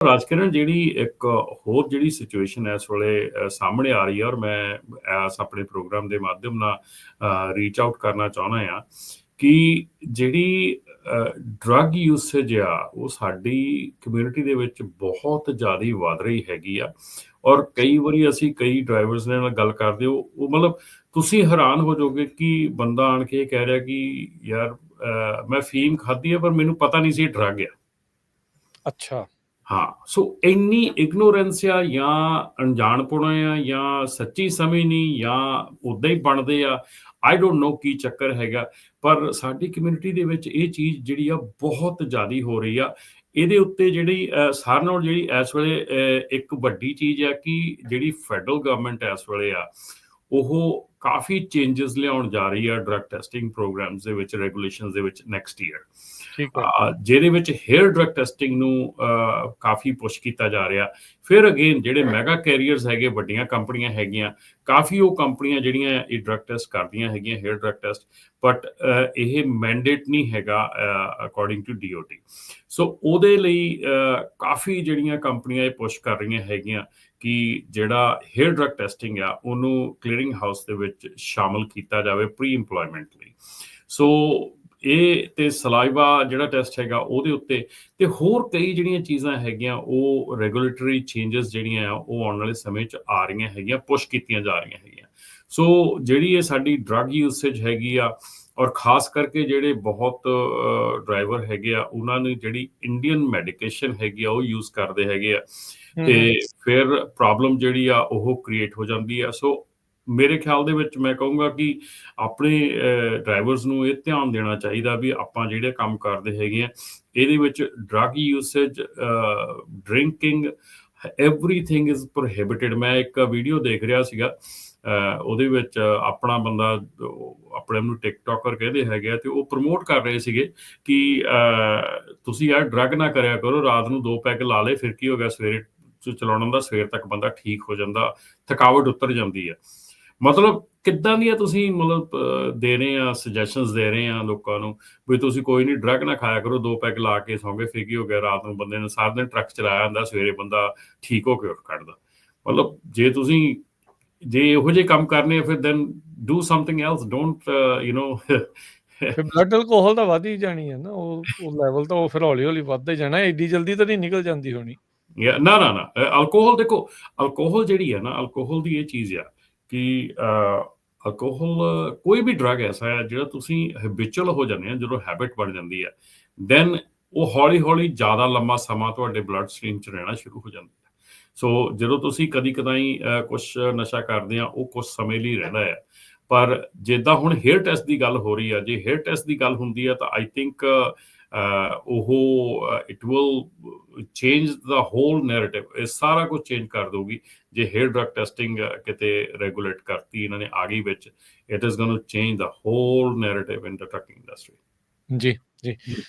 ਰਾਜਕਿਰਨ ਜਿਹੜੀ ਇੱਕ ਹੋਰ ਜਿਹੜੀ ਸਿਚੁਏਸ਼ਨ ਹੈ ਇਸ ਵੇਲੇ ਸਾਹਮਣੇ ਆ ਰਹੀ ਹੈ, ਔਰ ਮੈਂ ਇਸ ਆਪਣੇ ਪ੍ਰੋਗਰਾਮ ਦੇ ਮਾਧਿਅਮ ਨਾਲ ਰੀਚ ਆਊਟ ਕਰਨਾ ਚਾਹੁੰਦਾ ਆ ਕਿ ਜਿਹੜੀ ਡਰੱਗ ਯੂਸੇਜ ਆ ਉਹ ਸਾਡੀ ਕਮਿਊਨਿਟੀ ਦੇ ਵਿੱਚ ਬਹੁਤ ਜ਼ਿਆਦਾ ਵੱਧ ਰਹੀ ਹੈਗੀ ਆ। ਔਰ ਕਈ ਵਾਰੀ ਅਸੀਂ ਕਈ ਡਰਾਈਵਰਸ ਦੇ ਨਾਲ ਗੱਲ ਕਰਦੇ ਉਹ ਮਤਲਬ ਤੁਸੀਂ ਹੈਰਾਨ ਹੋ ਜਾਓਗੇ ਕਿ ਬੰਦਾ ਆਣ ਕੇ ਇਹ ਕਹਿ ਰਿਹਾ ਕਿ ਯਾਰ ਮੈਂ ਫੀਮ ਖਾਧੀ ਆ ਪਰ ਮੈਨੂੰ ਪਤਾ ਨਹੀਂ ਸੀ ਇਹ ਡਰੱਗ ਆ। ਅੱਛਾ। ਹਾਂ, ਸੋ ਇੰਨੀ ਇਗਨੋਰੈਂਸ ਆ ਜਾਂ ਅਣਜਾਣਪੁਣਾ ਆ ਜਾਂ ਸੱਚੀ ਸਮਝ ਨਹੀਂ ਜਾਂ ਉੱਦਾਂ ਹੀ ਬਣਦੇ ਆ। ਆਈ ਡੋਂਟ ਨੋ ਕੀ ਚੱਕਰ ਹੈਗਾ, ਪਰ ਸਾਡੀ ਕਮਿਊਨਿਟੀ ਦੇ ਵਿੱਚ ਇਹ ਚੀਜ਼ ਜਿਹੜੀ ਆ ਬਹੁਤ ਜ਼ਿਆਦਾ ਹੋ ਰਹੀ ਆ। ਇਹਦੇ ਉੱਤੇ ਜਿਹੜੀ ਸਾਰਿਆਂ ਨਾਲੋਂ ਜਿਹੜੀ ਇਸ ਵੇਲੇ ਇੱਕ ਵੱਡੀ ਚੀਜ਼ ਆ ਕਿ ਜਿਹੜੀ ਫੈਡਰਲ ਗਵਰਨਮੈਂਟ ਇਸ ਵੇਲੇ ਆ ਉਹ ਕਾਫੀ ਚੇਂਜਸ ਲਿਆਉਣ ਜਾ ਰਹੀ ਆ ਡਰੱਗ ਟੈਸਟਿੰਗ ਪ੍ਰੋਗਰਾਮਸ ਦੇ ਵਿੱਚ, ਰੈਗੂਲੇਸ਼ਨਸ ਦੇ ਵਿੱਚ ਨੈਕਸਟ ਈਅਰ। ਠੀਕ ਹੈ। ਜਿਹਦੇ ਵਿੱਚ ਹੇਅਰ ਡਰੱਗ ਟੈਸਟਿੰਗ ਨੂੰ ਕਾਫੀ ਪੁਸ਼ ਕੀਤਾ ਜਾ ਰਿਹਾ। ਫਿਰ ਅਗੇਨ ਜਿਹੜੇ ਮੈਗਾ ਕੈਰੀਅਰਸ ਹੈਗੇ, ਵੱਡੀਆਂ ਕੰਪਨੀਆਂ ਹੈਗੀਆਂ, ਕਾਫੀ ਉਹ ਕੰਪਨੀਆਂ ਜਿਹੜੀਆਂ ਇਹ ਡਰੱਗ ਟੈਸਟ ਕਰਦੀਆਂ ਹੈਗੀਆਂ, ਹੇਅਰ ਡਰੱਗ ਟੈਸਟ, ਬਟ ਇਹ ਮੈਂਡੇਟ ਨਹੀਂ ਹੈਗਾ ਅਕੋਰਡਿੰਗ ਟੂ DOT। ਸੋ ਉਹਦੇ ਲਈ ਕਾਫੀ ਜਿਹੜੀਆਂ ਕੰਪਨੀਆਂ ਇਹ ਪੁਸ਼ ਕਰ ਰਹੀਆਂ ਹੈਗੀਆਂ ਕਿ ਜਿਹੜਾ ਹੇਅਰ ਡਰੱਗ ਟੈਸਟਿੰਗ ਆ ਉਹਨੂੰ ਕਲੀਅਰਿੰਗ ਹਾਊਸ ਦੇ ਵਿੱਚ ਸ਼ਾਮਲ ਕੀਤਾ ਜਾਵੇ ਪ੍ਰੀ ਇੰਪਲੋਇਮੈਂਟ ਲਈ। ਸੋ ਇਹ ਤੇ ਸਲਾਈਵਾ ਜਿਹੜਾ ਟੈਸਟ ਹੈਗਾ ਉਹਦੇ ਉੱਤੇ ਤੇ ਹੋਰ ਕਈ ਜਿਹੜੀਆਂ ਚੀਜ਼ਾਂ ਹੈਗੀਆਂ ਉਹ ਰੈਗੂਲੇਟਰੀ ਚੇਂਜਸ ਜਿਹੜੀਆਂ ਆ ਉਹ ਆਉਣ ਵਾਲੇ ਸਮੇਂ 'ਚ ਆ ਰਹੀਆਂ ਹੈਗੀਆਂ, ਪੁਸ਼ ਕੀਤੀਆਂ ਜਾ ਰਹੀਆਂ ਹੈਗੀਆਂ। ਸੋ ਜਿਹੜੀ ਇਹ ਸਾਡੀ ਡਰੱਗ ਯੂਸੇਜ ਹੈਗੀ ਆ, ਔਰ ਖਾਸ ਕਰਕੇ ਜਿਹੜੇ ਬਹੁਤ ਡਰਾਈਵਰ ਹੈਗੇ ਆ ਉਹਨਾਂ ਨੂੰ ਜਿਹੜੀ ਇੰਡੀਅਨ ਮੈਡੀਕੇਸ਼ਨ ਹੈਗੀ ਆ ਉਹ ਯੂਜ਼ ਕਰਦੇ ਹੈਗੇ ਆ, ਤੇ ਫਿਰ ਪ੍ਰੋਬਲਮ ਜਿਹੜੀ ਆ ਉਹ ਕ੍ਰੀਏਟ ਹੋ ਜਾਂਦੀ ਆ। ਸੋ ਮੇਰੇ ਖਿਆਲ ਦੇ ਵਿੱਚ ਮੈਂ ਕਹੂੰਗਾ ਕਿ ਆਪਣੇ ਡਰਾਈਵਰਸ ਨੂੰ ਇਹ ਧਿਆਨ ਦੇਣਾ ਚਾਹੀਦਾ ਵੀ ਆਪਾਂ ਜਿਹੜੇ ਕੰਮ ਕਰਦੇ ਹੈਗੇ ਆ ਇਹਦੇ ਵਿੱਚ drug usage, drinking, everything is prohibited. ਮੈਂ ਇੱਕ ਵੀਡੀਓ ਦੇਖ ਰਿਹਾ ਸੀਗਾ, ਉਹਦੇ ਵਿੱਚ ਆਪਣਾ ਬੰਦਾ ਆਪਣੇ ਨੂੰ ਟਿਕਟੋਕਰ ਕਹਿੰਦੇ ਹੈਗੇ ਆ ਤੇ ਉਹ ਪ੍ਰਮੋਟ ਕਰ ਰਹੇ ਸੀਗੇ ਕਿ ਤੁਸੀਂ ਯਾਰ ਡਰੱਗ ਨਾ ਕਰਿਆ ਕਰੋ, ਰਾਤ ਨੂੰ 2 ਪੈਗ ਲਾ ਲਏ ਫਿਰ ਕੀ ਹੋ ਗਿਆ, ਸਵੇਰੇ ਚਲਾਉਣ ਦਾ, ਸਵੇਰ ਤੱਕ ਬੰਦਾ ਠੀਕ ਹੋ ਜਾਂਦਾ, ਥਕਾਵਟ ਉਤਰ ਜਾਂਦੀ ਹੈ। ਮਤਲਬ ਕਿੱਦਾਂ ਦੀਆਂ ਤੁਸੀਂ ਮਤਲਬ ਦੇ ਰਹੇ ਆ ਸੁਜੈਸ਼ਨਸ ਦੇ ਰਹੇ ਆ ਲੋਕਾਂ ਨੂੰ ਵੀ ਤੁਸੀਂ ਕੋਈ ਨਹੀਂ ਡਰੱਗ ਨਾ ਖਾਇਆ ਕਰੋ, 2 ਪੈਗ ਲਾ ਕੇ ਸੌਂਗੇ ਫਿਰ ਕੀ ਹੋ ਗਿਆ, ਰਾਤ ਨੂੰ ਬੰਦੇ ਨੇ ਸਾਰਾ ਦਿਨ ਟਰੱਕ ਚਲਾਇਆ ਹੁੰਦਾ, ਸਵੇਰੇ ਬੰਦਾ ਠੀਕ ਹੋ ਕੇ ਉੱਠ ਖੜਦਾ। ਮਤਲਬ ਜੇ ਤੁਸੀਂ ਇਹੋ ਜਿਹੇ ਕੰਮ ਕਰਨੇ ਆ ਫਿਰ then do something else, don't ਫਿਰ ਬਲੱਡ ਅਲਕੋਹਲ ਤਾਂ ਵੱਧ ਹੀ ਜਾਣੀ ਹੈ ਨਾ, ਉਹ ਲੈਵਲ ਤਾਂ ਉਹ ਫਿਰ ਹੌਲੀ ਹੌਲੀ ਵੱਧਦਾ ਹੀ ਜਾਣਾ, ਐਡੀ ਜਲਦੀ ਤਾਂ ਨਹੀਂ ਨਿਕਲ ਜਾਂਦੀ ਹੋਣੀ। ਨਾ ਨਾ ਨਾ, ਅਲਕੋਹਲ ਦੇਖੋ, ਅਲਕੋਹਲ ਜਿਹੜੀ ਹੈ ਨਾ, ਅਲਕੋਹਲ ਦੀ ਇਹ ਚੀਜ਼ ਆ ਕਿ ਅਲਕੋਹਲ ਕੋਈ ਵੀ ਡਰੱਗ ਐਸਾ ਹੈ ਜਿਹੜਾ ਤੁਸੀਂ ਹੈਬਿਚੁਅਲ ਹੋ ਜਾਂਦੇ ਆ, ਜਦੋਂ ਹੈਬਿਟ ਬਣ ਜਾਂਦੀ ਹੈ ਦੈਨ ਉਹ ਹੌਲੀ ਹੌਲੀ ਜ਼ਿਆਦਾ ਲੰਮਾ ਸਮਾਂ ਤੁਹਾਡੇ ਬਲੱਡ ਸਟਰੀਮ 'ਚ ਰਹਿਣਾ ਸ਼ੁਰੂ ਹੋ ਜਾਂਦਾ ਹੈ। ਸੋ ਜਦੋਂ ਤੁਸੀਂ ਕਦੀ ਕਦਾਈ ਕੁਛ ਨਸ਼ਾ ਕਰਦੇ ਆ ਉਹ ਕੁਛ ਸਮੇਂ ਲਈ ਰਹਿੰਦਾ ਹੈ, ਪਰ ਜਿੱਦਾਂ ਹੁਣ ਹੇਅਰ ਟੈਸਟ ਦੀ ਗੱਲ ਹੋ ਰਹੀ ਆ, ਜੇ ਹੇਅਰ ਟੈਸਟ ਦੀ ਗੱਲ ਹੁੰਦੀ ਆ ਤਾਂ ਆਈ ਥਿੰਕ ਉਹ it will change the whole narrative, ਇਹ ਸਾਰਾ ਕੁਝ ਚੇਂਜ ਕਰ ਦਊਗੀ ਜੇ ਹੇਅਰ ਡਰੱਗ ਟੈਸਟਿੰਗ ਕਿਤੇ ਰੈਗੂਲੇਟ ਕਰਤੀ ਇਹਨਾਂ ਨੇ ਆਗੇ ਵਿੱਚ। It is going to change the whole narrative in the trucking industry. ਜੀ ਜੀ।